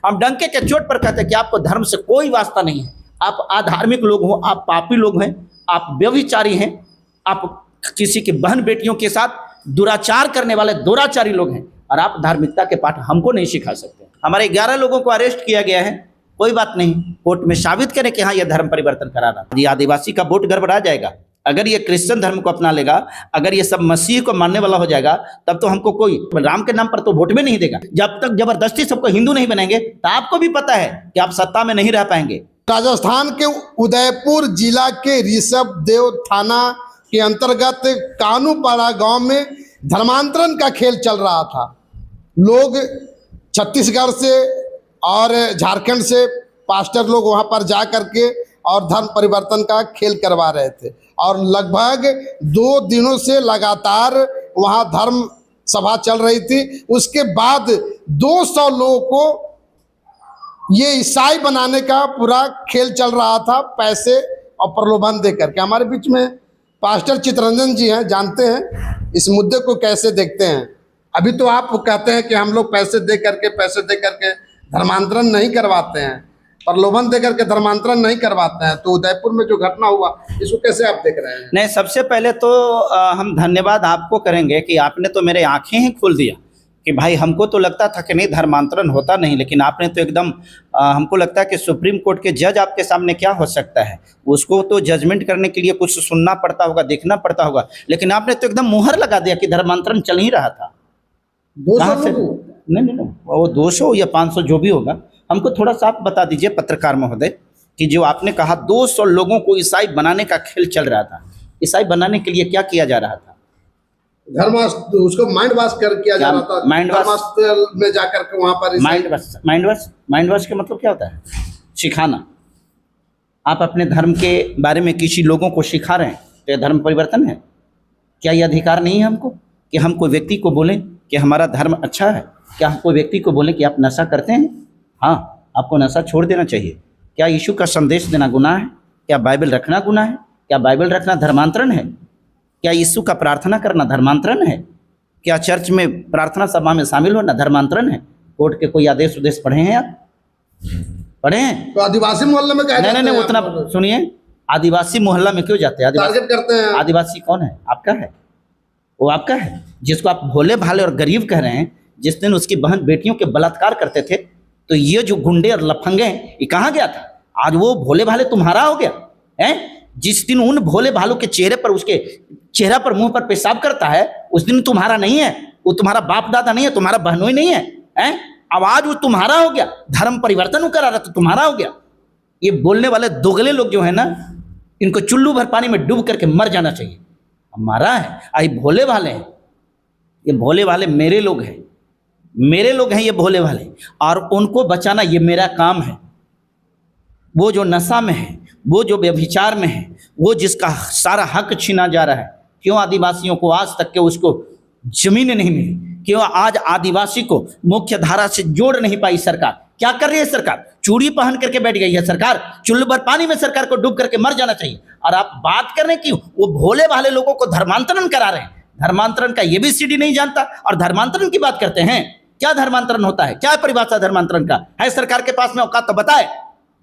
हम डंके के चोट पर कहते हैं कि आपको धर्म से कोई वास्ता नहीं है, आप अधार्मिक लोग हो, आप पापी लोग हैं, आप व्यभिचारी हैं, आप किसी की बहन बेटियों के साथ दुराचार करने वाले दुराचारी लोग हैं, और आप धार्मिकता के पाठ हमको नहीं सिखा सकते। हमारे 11 लोगों को अरेस्ट किया गया है, कोई बात नहीं, कोर्ट में साबित करें कि हाँ ये धर्म परिवर्तन कराना। ये आदिवासी का वोट गड़बड़ा जाएगा, अगर ये क्रिश्चियन धर्म को अपना लेगा, अगर ये सब मसीह को मानने वाला हो जाएगा, तब तो हमको कोई राम के नाम पर तो वोट भी नहीं देगा। जब तक जबरदस्ती सबको हिंदू नहीं बनाएंगे तो आपको भी पता है कि आप सत्ता में नहीं रह पाएंगे। राजस्थान के उदयपुर जिला के ऋषभ देव थाना के अंतर्गत कानूपाड़ा गांव में धर्मांतरण का खेल चल रहा था। लोग छत्तीसगढ़ से और झारखंड से पास्टर लोग वहां पर जा करके और धर्म परिवर्तन का खेल करवा रहे थे, और लगभग 2 दिनों से लगातार वहां धर्म सभा चल रही थी। उसके बाद 200 लोगों को ये ईसाई बनाने का पूरा खेल चल रहा था, पैसे और प्रलोभन देकर के। हमारे बीच में पास्टर चितरंजन जी हैं, जानते हैं इस मुद्दे को कैसे देखते हैं। अभी तो आप कहते हैं कि हम लोग पैसे दे करके धर्मांतरण नहीं करवाते हैं, प्रलोभन देकर के धर्मांतरण नहीं करवाते हैं, तो उदयपुर में जो घटना हुआ इसको कैसे आप देख रहे हैं? नहीं, सबसे पहले तो हम धन्यवाद आपको करेंगे कि आपने तो मेरे आंखें ही खोल दिया कि भाई हमको तो लगता था कि नहीं धर्मांतरण होता नहीं, लेकिन आपने तो एकदम हमको लगता है कि सुप्रीम कोर्ट के जज आपके सामने क्या हो सकता है, उसको तो जजमेंट करने के लिए कुछ सुनना पड़ता होगा, देखना पड़ता होगा, लेकिन आपने तो एकदम मुहर लगा दिया कि धर्मांतरण चल ही रहा था। 200 नहीं, वो 200 या 500 जो भी होगा, हमको थोड़ा सा आप बता दीजिए पत्रकार महोदय कि जो आपने कहा 200 लोगों को ईसाई बनाने का खेल चल रहा था, ईसाई बनाने के लिए क्या किया जा रहा था? उसको माइंड वॉश किया जा रहा था, माइंड वॉश में जाकर के वहां पर माइंड वॉश का मतलब क्या होता है? सिखाना। आप अपने धर्म के बारे में किसी लोगों को सिखा रहे हैं तो यह धर्म परिवर्तन है? क्या यह अधिकार नहीं है हमको कि हम कोई व्यक्ति को बोलें कि हमारा धर्म अच्छा है? क्या हम कोई व्यक्ति को बोलें कि आप नशा करते हैं? हाँ, आपको नशा छोड़ देना चाहिए। क्या यीशु का संदेश देना गुनाह है? क्या बाइबल रखना गुनाह है? क्या बाइबल रखना धर्मांतरण है? क्या यीशु का प्रार्थना करना धर्मांतरण है? क्या चर्च में प्रार्थना सभा में शामिल होना धर्मांतरण है? कोर्ट के कोई आदेश उदेश पढ़े हैं आप? पढ़े हैं? तो आदिवासी मोहल्ले में नहीं, उतना सुनिए, आदिवासी मोहल्ला में क्यों जाते हैं? टारगेट करते हैं। आदिवासी कौन है? आपका है, वो आपका है, जिसको आप भोले भाले और गरीब कह रहे हैं। जिस दिन उसकी बहन बेटियों के बलात्कार करते थे तो ये जो गुंडे और लफंगे हैं, ये कहाँ गया था? आज वो भोले भाले तुम्हारा हो गया है? जिस दिन उन भोले भालों के चेहरे पर, उसके चेहरा पर, मुंह पर पेशाब करता है, उस दिन तुम्हारा नहीं है, वो तुम्हारा बाप दादा नहीं है, तुम्हारा बहनोई नहीं है, अब आज वो तुम्हारा हो गया। धर्म परिवर्तन करा रहा तो तुम्हारा हो गया। ये बोलने वाले दोगले लोग जो है ना, इनको चुल्लू भर पानी में डूब करके मर जाना चाहिए। हमारा है, आई भोले भाले हैं, ये भोले भाले मेरे लोग हैं, मेरे लोग हैं ये भोले भाले, और उनको बचाना ये मेरा काम है। वो जो नशा में है, वो जो व्यभिचार में है, वो जिसका सारा हक छीना जा रहा है, क्यों आदिवासियों को आज तक के उसको जमीन नहीं मिली? क्यों आज आदिवासी को मुख्य धारा से जोड़ नहीं पाई सरकार? क्या कर रही है सरकार? चूड़ी पहन करके बैठ गई है सरकार। चुल्लू भर पानी में सरकार को डूब करके मर जाना चाहिए। और आप बात करने की वो भोले भाले लोगों को धर्मांतरण करा रहे हैं। धर्मांतरण का ABCD नहीं जानता और धर्मांतरण की बात करते हैं। क्या धर्मांतरण होता है? क्या परिभाषा धर्मांतरण का है? सरकार के पास में औकात तो बताए।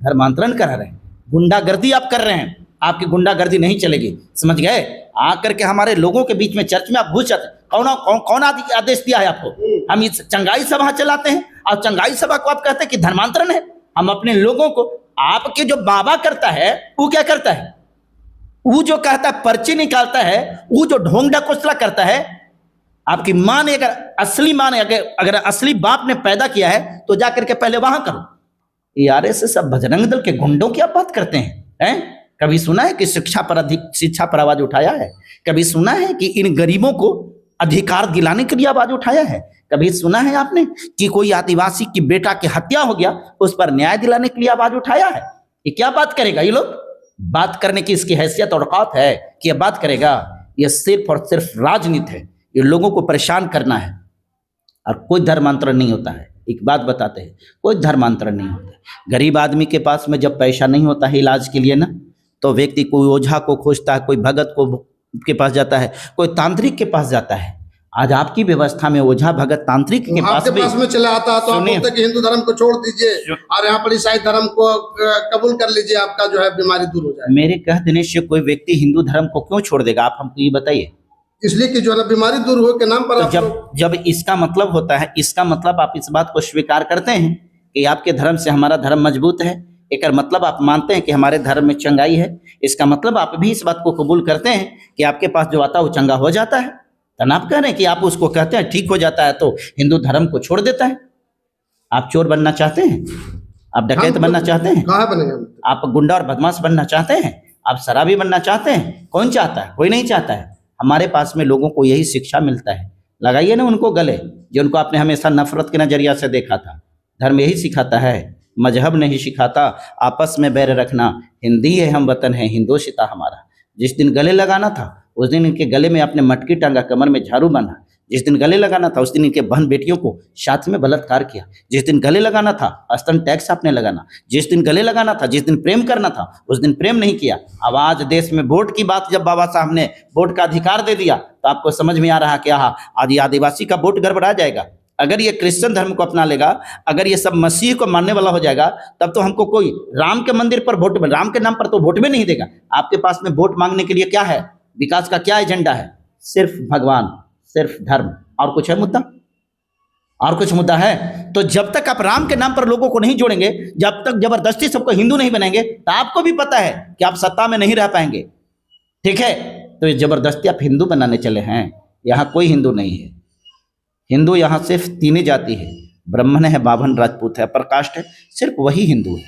धर्मांतरण करा रहे हैं, गुंडागर्दी आप कर रहे हैं। आपकी गुंडागर्दी नहीं चलेगी, समझ गए? आकर के हमारे लोगों के बीच में चर्च में आप घुस जाते। कौन आदेश दिया है आपको? हम इस चंगाई सभा चलाते हैं और चंगाई सभा को आप कहते हैं कि धर्मांतरण है। हम अपने लोगों को, आपके जो बाबा करता है वो क्या करता है? वो जो कहता है पर्ची निकालता है, वो जो ढोंग ढकोसला करता है। आपकी माँ ने अगर असली माँ ने अगर असली बाप ने पैदा किया है तो जाकर के पहले वहां करो। RSS सब बजरंग दल के गुंडों की आप बात करते हैं? कभी सुना है कि शिक्षा पर आवाज उठाया है? कभी सुना है कि इन गरीबों को अधिकार दिलाने के लिए आवाज उठाया है? कभी सुना है आपने कि कोई आदिवासी की बेटा की हत्या हो गया उस पर न्याय दिलाने के लिए आवाज उठाया है? ये क्या बात करेगा? ये लोग बात करने की इसकी हैसियत और औकात है कि ये बात करेगा? ये सिर्फ और सिर्फ राजनीति है। ये लोगों को परेशान करना है और कोई धर्मांतरण नहीं होता है। एक बात बताते हैं, कोई धर्मांतरण नहीं होता है। गरीब आदमी के पास में जब पैसा नहीं होता है इलाज के लिए ना, तो व्यक्ति कोई ओझा को खोजता है, कोई भगत को के पास जाता है, कोई तांत्रिक के पास जाता है। आज आपकी व्यवस्था में ओझा भगत तांत्रिक के पास आपके भी पास में चला आता तो आप सुनिए। बोलते कि हिंदू धर्म को छोड़ दीजिए और यहाँ पर ईसाई धर्म को कबूल कर लीजिए, आपका जो है बीमारी दूर हो जाए। मेरे कह देने से कोई व्यक्ति हिंदू धर्म को क्यों छोड़ देगा, आप हमको ये बताइए। इसलिए कि जो है ना बीमारी दूर हो के नाम पर तो आप लोग जब इसका मतलब होता है, इसका मतलब आप इस बात को स्वीकार करते हैं कि आपके धर्म से हमारा धर्म मजबूत है, एक मतलब आप मानते हैं कि हमारे धर्म में चंगाई है, इसका मतलब आप भी इस बात को कबूल करते हैं कि आपके पास जो आता है वो चंगा हो जाता है। तो आप कह रहे हैं कि आप उसको कहते हैं ठीक हो जाता है तो हिंदू धर्म को छोड़ देता है। आप चोर बनना चाहते हैं, आप डकैत हम बनना चाहते हैं, कहाँ बनेंगे हम? आप गुंडा और बदमाश बनना चाहते हैं, आप शराबी बनना चाहते हैं, कौन चाहता है? कोई नहीं चाहता है। हमारे पास में लोगों को यही शिक्षा मिलता है। लगाइए ना उनको गले, जो उनको आपने हमेशा नफरत के नजरिया से देखा था। धर्म यही सिखाता है, मजहब नहीं सिखाता आपस में बैर रखना। हिंदी है हम वतन है, हिंदोशिता हमारा। जिस दिन गले लगाना था उस दिन इनके गले में आपने मटकी टांगा, कमर में झाड़ू बांधा। जिस दिन गले लगाना था उस दिन इनके बहन बेटियों को साथ में बलात्कार किया। जिस दिन गले लगाना था स्तन टैक्स आपने लगाना। जिस दिन गले लगाना था, जिस दिन प्रेम करना था उस दिन प्रेम नहीं किया। अब आज देश में वोट की बात, जब बाबा साहब ने वोट का अधिकार दे दिया तो आपको समझ में आ रहा कि हाँ, आज ये आदिवासी का वोट गड़बड़ा जाएगा। अगर ये क्रिश्चियन धर्म को अपना लेगा, अगर ये सब मसीह को मानने वाला हो जाएगा, तब तो हमको कोई राम के मंदिर पर वोट, राम के नाम पर तो वोट भी नहीं देगा। आपके पास में वोट मांगने के लिए क्या है? विकास का क्या एजेंडा है? सिर्फ भगवान, सिर्फ धर्म। और कुछ है मुद्दा? और कुछ मुद्दा है? तो जब तक आप राम के नाम पर लोगों को नहीं जोड़ेंगे, जब तक जबरदस्ती सबको हिंदू नहीं बनाएंगे, तो आपको भी पता है कि आप सत्ता में नहीं रह पाएंगे। ठीक है, तो ये जबरदस्ती आप हिंदू बनाने चले हैं। यहाँ कोई हिंदू नहीं है। हिंदू यहाँ सिर्फ तीन ही जाति है, ब्राह्मण है, बाभन, राजपूत है, प्रकाष्ट है, सिर्फ वही हिंदू है।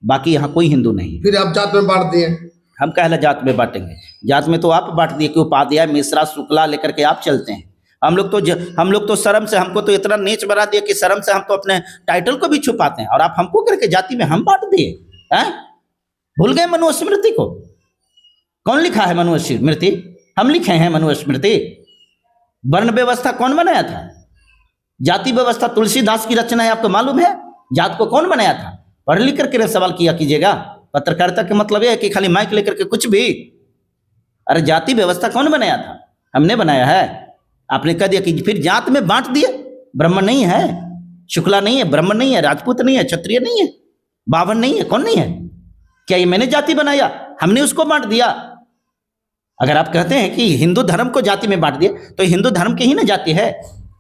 बाकी यहाँ कोई हिंदू नहीं है। फिर आप जात में बांट दिए। हम कहला जात में बांटेंगे? जात में तो आप बांट दिए कि उपाध्याय, मिश्रा, शुक्ला लेकर के आप चलते हैं। हम लोग तो शर्म से, हमको तो इतना नीच बना दिया कि शर्म से हम तो अपने टाइटल को भी छुपाते हैं, और आप हमको करके जाति में हम बांट दिए हैं। भूल गए मनुस्मृति को? कौन लिखा है मनुस्मृति? हम लिखे हैं मनुस्मृति। वर्ण व्यवस्था कौन बनाया था? जाति व्यवस्था तुलसीदास की रचना है, आपको मालूम है? जात को कौन बनाया था? पढ़ लिख करके सवाल किया कीजिएगा। पत्रकारिता का मतलब यह है कि खाली माइक लेकर के कुछ भी। अरे जाति व्यवस्था कौन बनाया था? हमने बनाया है। आपने कह दिया कि फिर जात में बांट दिए। ब्राह्मण नहीं है, शुक्ला नहीं है, ब्राह्मण नहीं है, राजपूत नहीं है, क्षत्रिय नहीं है, बावन नहीं है, कौन नहीं है? क्या ये मैंने जाति बनाया? हमने उसको बांट दिया। अगर आप कहते हैं कि हिंदू धर्म को जाति में बांट दिए, तो हिंदू धर्म की ही ना जाति है।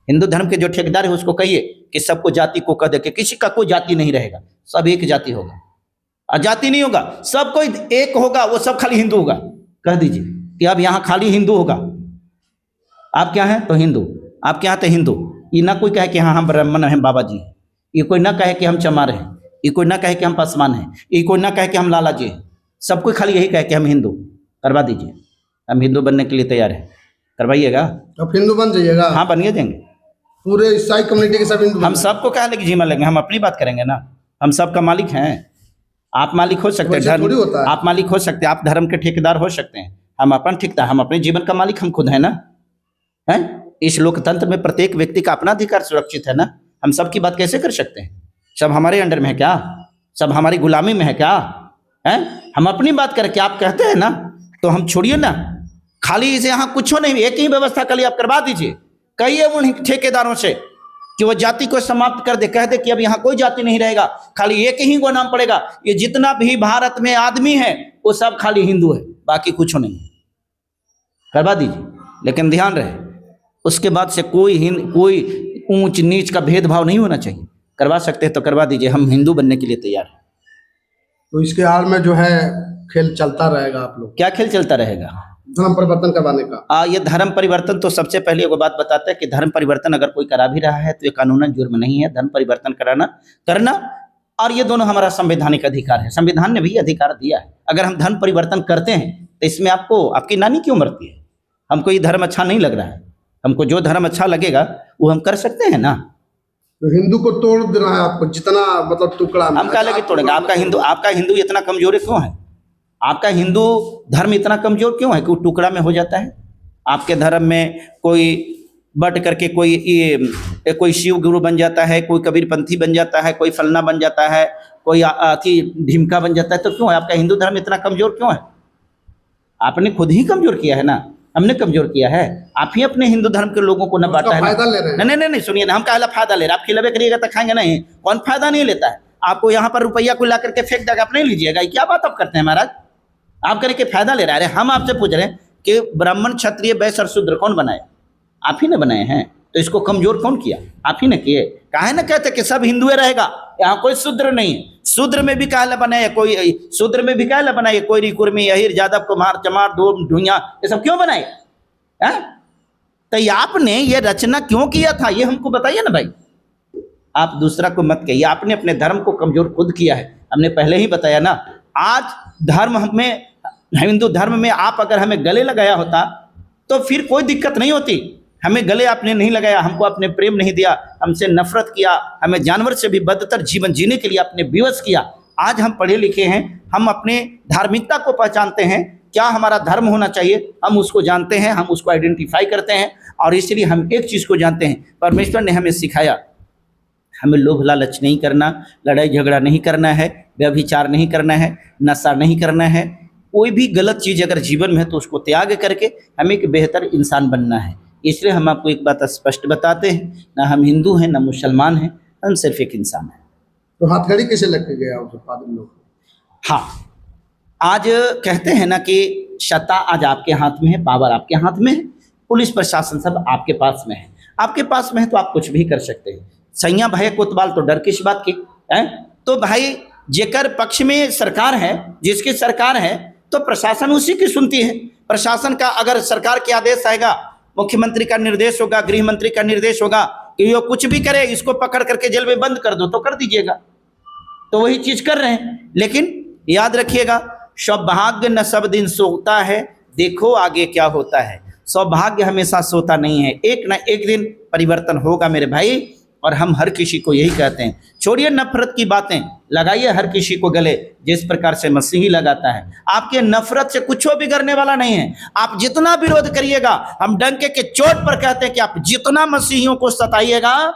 हिंदू धर्म के जो ठेकेदार है उसको कहिए कि सबको जाति को कह दे कि किसी का कोई जाति नहीं रहेगा, सब एक जाति होगा। जाति नहीं होगा, सब कोई एक होगा, वो सब खाली हिंदू होगा। कह दीजिए कि अब यहाँ खाली हिंदू होगा। आप क्या हैं? तो हिंदू। आप क्या हैं? तो हिंदू। ये ना कोई कहे कि हाँ हम ब्राह्मण हैं, बाबा जी। ये कोई ना कहे कि हम चमार हैं, ये कोई ना कहे कि हम पासवान हैं, ये कोई ना कहे कि हम लाला जी हैं। सब कोई खाली यही कहे कि हम हिंदू। करवा दीजिए, हम हिंदू बनने के लिए तैयार हैं। करवाइएगा? अब हिंदू बन जाइएगा? हाँ, बनिए देंगे। पूरे ईसाई कम्युनिटी के सब हिंदू? हम सबको कहा लेकिन जिम्मा लेंगे, हम अपनी बात करेंगे ना। हम सबका मालिक हैं। आप मालिक हो सकते हैं धर्म, आप मालिक हो सकते हैं, आप धर्म के ठेकेदार हो सकते हैं। हम अपन ठेकेदार, हम अपने जीवन का मालिक हम खुद हैं ना। हैं? इस लोकतंत्र में प्रत्येक व्यक्ति का अपना अधिकार सुरक्षित है ना। हम सबकी बात कैसे कर सकते हैं? सब हमारे अंडर में है क्या? सब हमारी गुलामी में है क्या? हैं? हम अपनी बात करके आप कहते हैं ना, तो हम छोड़िए ना। खाली इसे यहाँ कुछ नहीं, एक ही व्यवस्था के लिए आप करवा दीजिए। कहिए उन ठेकेदारों से कि वो जाति को समाप्त कर दे, कह दे कि अब यहाँ कोई जाति नहीं रहेगा, खाली एक ही को नाम पड़ेगा। ये जितना भी भारत में आदमी है वो सब खाली हिंदू है, बाकी कुछ नहीं। करवा दीजिए, लेकिन ध्यान रहे उसके बाद से कोई ऊंच नीच का भेदभाव नहीं होना चाहिए। करवा सकते हैं तो करवा दीजिए, हम हिंदू बनने के लिए तैयार हैं। तो इसके हाल में जो है खेल चलता रहेगा। आप लोग क्या खेल चलता रहेगा? धर्म परिवर्तन करवाने का। ये धर्म परिवर्तन तो सबसे पहले एक बात बताते हैं कि धर्म परिवर्तन अगर कोई करा भी रहा है तो ये कानूनन जुर्म नहीं है। धर्म परिवर्तन करना और ये दोनों हमारा संवैधानिक अधिकार है। संविधान ने भी अधिकार दिया है। अगर हम धर्म परिवर्तन करते हैं तो इसमें आपकी नानी क्यों मरती है? हमको ये धर्म अच्छा नहीं लग रहा है, हमको जो धर्म अच्छा लगेगा वो हम कर सकते हैं ना। तो हिंदू को तोड़ देना है आपको, जितना मतलब टुकड़ा हम क्या लगे तोड़ेंगे? आपका हिंदू इतना कमजोर क्यों है? आपका हिंदू धर्म इतना कमजोर क्यों है कि वो टुकड़ा में हो जाता है? आपके धर्म में कोई बट करके कोई शिव गुरु बन जाता है, कोई कबीरपंथी बन जाता है, कोई फलना बन जाता है, कोई ढिमका बन जाता है। तो क्यों है आपका हिंदू धर्म इतना कमजोर क्यों है? आपने खुद ही कमजोर किया है ना। हमने कमजोर किया है? आप ही अपने हिंदू धर्म के लोगों को न बांटा है ना। फायदा ले रहे हैं। नहीं नहीं नहीं, सुनिए ना, हम काहला फायदा ले रहे हैं? आप खिलावे करिएगा तो खाएंगे नहीं? कौन फायदा नहीं लेता है? आपको यहाँ पर रुपया को ला करके फेंक देगा, आप नहीं लीजिएगा? ये क्या बात आप करते हैं महाराज? आप करके फायदा ले रहा है। हम आपसे पूछ रहे हैं कि ब्राह्मण, क्षत्रिय, वैश्य और शूद्र कौन बनाए? आप ही ने बनाए हैं। तो इसको कमजोर कौन किया? आप ही ने किए। काहे ना कहते कि सब हिंदुए रहेगा, यहाँ कोई शूद्र नहीं है? शूद्र में भी काहे बनाए? कोई शूद्र में भी काहे बनाए? कोई कुर्मी, अहिर, यादव, कुमार, चमार, धूम, ढूंढिया, ये सब क्यों बनाए? तो ये आपने ये रचना क्यों किया था, ये हमको बताइए ना भाई। आप दूसरा को मत कहिए, आपने अपने धर्म को कमजोर खुद किया है। हमने पहले ही बताया ना। आज धर्म में, हिंदू धर्म में आप अगर हमें गले लगाया होता तो फिर कोई दिक्कत नहीं होती। हमें गले आपने नहीं लगाया, हमको आपने प्रेम नहीं दिया, हमसे नफरत किया, हमें जानवर से भी बदतर जीवन जीने के लिए आपने विवश किया। आज हम पढ़े लिखे हैं, हम अपने धार्मिकता को पहचानते हैं, क्या हमारा धर्म होना चाहिए हम उसको जानते हैं, हम उसको आइडेंटिफाई करते हैं। और इसलिए हम एक चीज़ को जानते हैं, परमेश्वर ने हमें सिखाया, हमें लोभ लालच नहीं करना, लड़ाई झगड़ा नहीं करना है, व्यभिचार नहीं करना है, नशा नहीं करना है। कोई भी गलत चीज़ अगर जीवन में है तो उसको त्याग करके हमें एक बेहतर इंसान बनना है। इसलिए हम आपको एक बात स्पष्ट बताते हैं, ना हम हिंदू हैं ना मुसलमान हैं, हम सिर्फ एक इंसान हैं। तो हथकड़ी कैसे लग के गया उस पादरी लोग? हाँ, आज कहते हैं ना कि सत्ता आज आपके हाथ में है, पावर आपके हाथ में है, पुलिस प्रशासन सब आपके पास में है। आपके पास में है तो आप कुछ भी कर सकते हैं। सैया भाई कोतवाल तो डर किस बात की है? तो भाई जेकर पक्ष में सरकार है, जिसकी सरकार है तो प्रशासन उसी की सुनती है। प्रशासन का अगर सरकार के आदेश आएगा, मुख्यमंत्री का निर्देश होगा, गृह मंत्री का निर्देश होगा कि ये कुछ भी करे, इसको पकड़ करके जेल में बंद कर दो, तो कर दीजिएगा। तो वही चीज कर रहे हैं। लेकिन याद रखिएगा, सौभाग्य न सब दिन सोता है, देखो आगे क्या होता है। सौभाग्य हमेशा सोता नहीं है, एक न एक दिन परिवर्तन होगा मेरे भाई। और हम हर किसी को यही कहते हैं, छोड़िए नफरत की बातें, लगाइए हर किसी को गले जिस प्रकार से मसीही लगाता है। आपके नफरत से कुछ बिगड़ने वाला नहीं है। आप जितना विरोध करिएगा, हम डंके के चोट पर कहते हैं कि आप जितना मसीहियों को सताइएगा,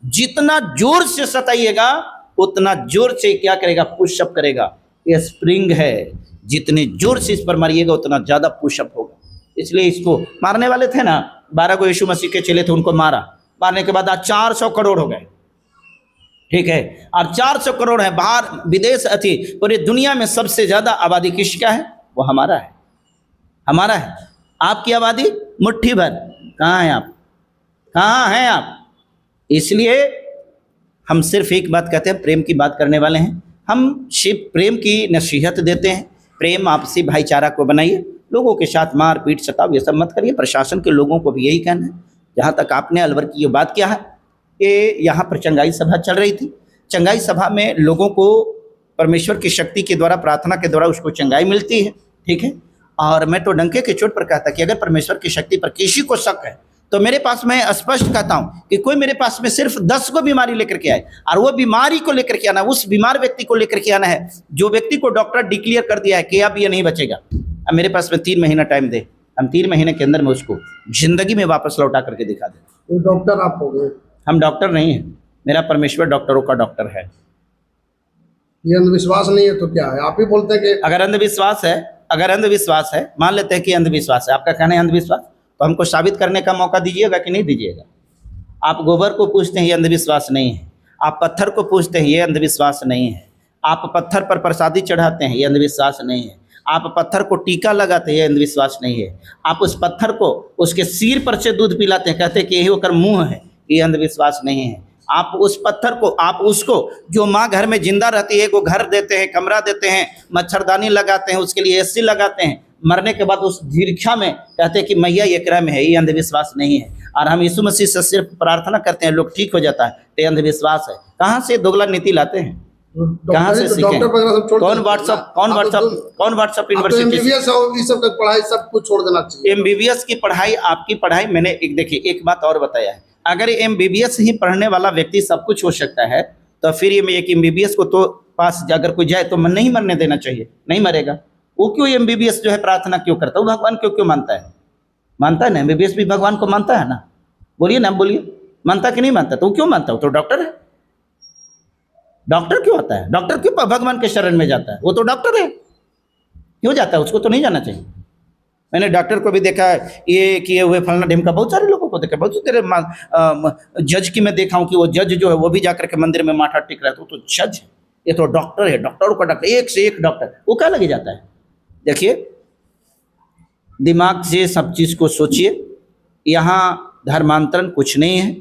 जितना जोर से सताइएगा, उतना जोर से क्या करेगा? पुशअप करेगा। ये स्प्रिंग है, जितने जोर से इस पर मारिएगा उतना ज्यादा पुशअप होगा। इसलिए इसको मारने वाले थे ना, 12 को यीशु मसीह के चले थे, उनको मारा, मारने के बाद आज 400 करोड़ हो गए। ठीक है, और 400 करोड़ है। बाहर विदेश अति पूरी दुनिया में सबसे ज्यादा आबादी किसका है? वो हमारा है, हमारा है। आपकी आबादी मुट्ठी भर। कहाँ हैं आप? कहाँ हैं आप? इसलिए हम सिर्फ एक बात कहते हैं, प्रेम की बात करने वाले हैं। हम सिर्फ प्रेम की नसीहत देते हैं। प्रेम, आपसी भाईचारा को बनाइए, लोगों के साथ मार पीट सताव ये सब मत करिए। प्रशासन के लोगों को भी यही कहना है। जहाँ तक आपने अलवर की ये बात किया है कि यहाँ पर चंगाई सभा चल रही थी, चंगाई सभा में लोगों को परमेश्वर की शक्ति के द्वारा, प्रार्थना के द्वारा उसको चंगाई मिलती है। ठीक है, और मैं तो डंके के चोट पर कहता कि अगर परमेश्वर की शक्ति पर किसी को शक है तो मेरे पास, मैं स्पष्ट कहता हूँ कि कोई मेरे पास में सिर्फ 10 को बीमारी लेकर के आए और वो बीमारी को लेकर के आना, उस बीमार व्यक्ति को लेकर के आना है जो व्यक्ति को डॉक्टर डिक्लेयर कर दिया है कि अब ये नहीं बचेगा, अब मेरे पास में 3 महीना टाइम दे, हम 3 महीने के अंदर में उसको जिंदगी में वापस लौटा करके दिखा दें। तो डॉक्टर आप हो गए? हम डॉक्टर नहीं हैं, मेरा परमेश्वर डॉक्टरों का डॉक्टर है। ये अंधविश्वास नहीं है तो क्या है? आप ही बोलते हैं कि अगर अंधविश्वास है, मान लेते हैं कि अंधविश्वास है, आपका कहना है अंधविश्वास, तो हमको साबित करने का मौका दीजिएगा कि नहीं दीजिएगा? आप गोबर को पूछते हैं, ये अंधविश्वास नहीं है। आप पत्थर को पूछते हैं, ये अंधविश्वास नहीं है। आप पत्थर पर प्रसादी चढ़ाते हैं, ये अंधविश्वास नहीं है। आप पत्थर को टीका लगाते हैं, ये अंधविश्वास नहीं है। आप उस पत्थर को उसके सिर पर से दूध पिलाते हैं, कहते हैं कि यही होकर मुंह है, ये अंधविश्वास नहीं है। आप उस पत्थर को, आप उसको, जो माँ घर में जिंदा रहती है, वो घर देते हैं, कमरा देते हैं, मच्छरदानी लगाते हैं, उसके लिए एसी लगाते हैं, मरने के बाद उस दीर्घा में कहते हैं कि मैया ये क्रम है, ये अंधविश्वास नहीं है। और हम यीशु मसीह से सिर्फ प्रार्थना करते हैं, लोग ठीक हो जाता है, तो ये अंधविश्वास है। कहाँ से दोगला नीति लाते हैं? कहाँ से सीखें? कौन व्हाट्सएप यूनिवर्सिटी? ये सब का पढ़ाई सब कुछ छोड़ देना चाहिए। एमबीबीएस की पढ़ाई, आपकी पढ़ाई, मैंने एक देखिए एक बात और बताया है, अगर एमबीबीएस ही पढ़ने वाला व्यक्ति सब कुछ हो सकता है, तो फिर ये एक एमबीबीएस को तो पास अगर कोई जाए तो नहीं मरने देना चाहिए, नहीं मरेगा। वो क्यों एमबीबीएस जो है प्रार्थना क्यों करता है? वो भगवान क्यों मानता है? मानता है ना, एमबीबीएस भी भगवान को मानता है ना। बोलिए ना, बोलिए, मानता कि नहीं मानता? तो क्यों मानता है? तो डॉक्टर है। डॉक्टर क्यों आता है? डॉक्टर क्यों भगवान के शरण में जाता है? वो तो डॉक्टर है, क्यों जाता है? उसको तो नहीं जाना चाहिए। मैंने डॉक्टर को भी देखा है, ये किए हुए फलना ढिमका, बहुत सारे लोगों को देखा, बहुत सारे जज की मैं देखा हूँ कि वो जज जो है वो भी जाकर के मंदिर में माथा टेक रहा है, तो जज है, ये तो डॉक्टर है, डॉक्टरों का डॉक्टर, एक से एक डॉक्टर, वो क्या लगे जाता है। देखिए, दिमाग से सब चीज़ को सोचिए, यहाँ धर्मांतरण कुछ नहीं है।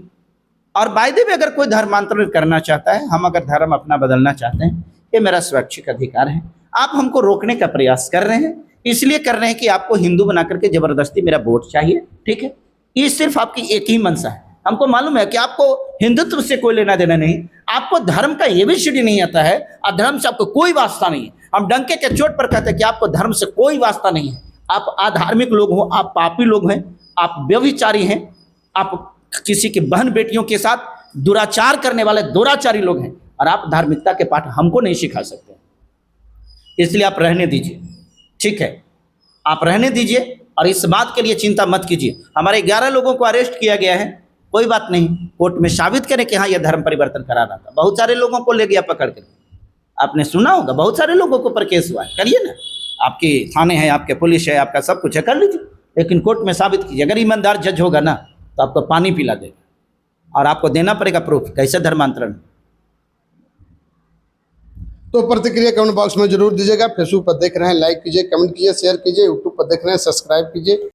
और वायदे में अगर कोई धर्मांतरण करना चाहता है, हम अगर धर्म अपना बदलना चाहते हैं, ये मेरा स्वैच्छिक अधिकार है। आप हमको रोकने का प्रयास कर रहे हैं, इसलिए कर रहे हैं कि आपको हिंदू बना करके जबरदस्ती मेरा वोट चाहिए, ठीक है। ये सिर्फ आपकी एक ही मंशा है। हमको मालूम है कि आपको हिंदुत्व से कोई लेना देना नहीं, आपको धर्म का एबीसीडी नहीं आता है, और धर्म से आपको कोई वास्ता नहीं है। हम डंके के चोट पर कहते हैं कि आपको धर्म से कोई वास्ता नहीं है। आप अधार्मिक लोग हो, आप पापी लोग हैं, आप व्यभिचारी हैं, आप किसी की बहन बेटियों के साथ दुराचार करने वाले दुराचारी लोग हैं, और आप धार्मिकता के पाठ हमको नहीं सिखा सकते। इसलिए आप रहने दीजिए, ठीक है, आप रहने दीजिए, और इस बात के लिए चिंता मत कीजिए। हमारे 11 लोगों को अरेस्ट किया गया है, कोई बात नहीं, कोर्ट में साबित करें कि हाँ यह धर्म परिवर्तन करा रहा था। बहुत सारे लोगों को ले गया पकड़ कर, आपने सुना होगा, बहुत सारे लोगों को पर केस हुआ है। करिए ना, आपके थाने हैं, आपके पुलिस है, आपका सब कुछ है, कर लीजिए, लेकिन कोर्ट में साबित कीजिए। अगर ईमानदार जज होगा ना तो आपको पानी पिला देगा, और आपको देना पड़ेगा प्रूफ कैसे धर्मांतरण। तो प्रतिक्रिया कमेंट बॉक्स में जरूर दीजिएगा। फेसबुक पर देख रहे हैं लाइक कीजिए, कमेंट कीजिए, शेयर कीजिए, यूट्यूब पर देख रहे हैं सब्सक्राइब कीजिए।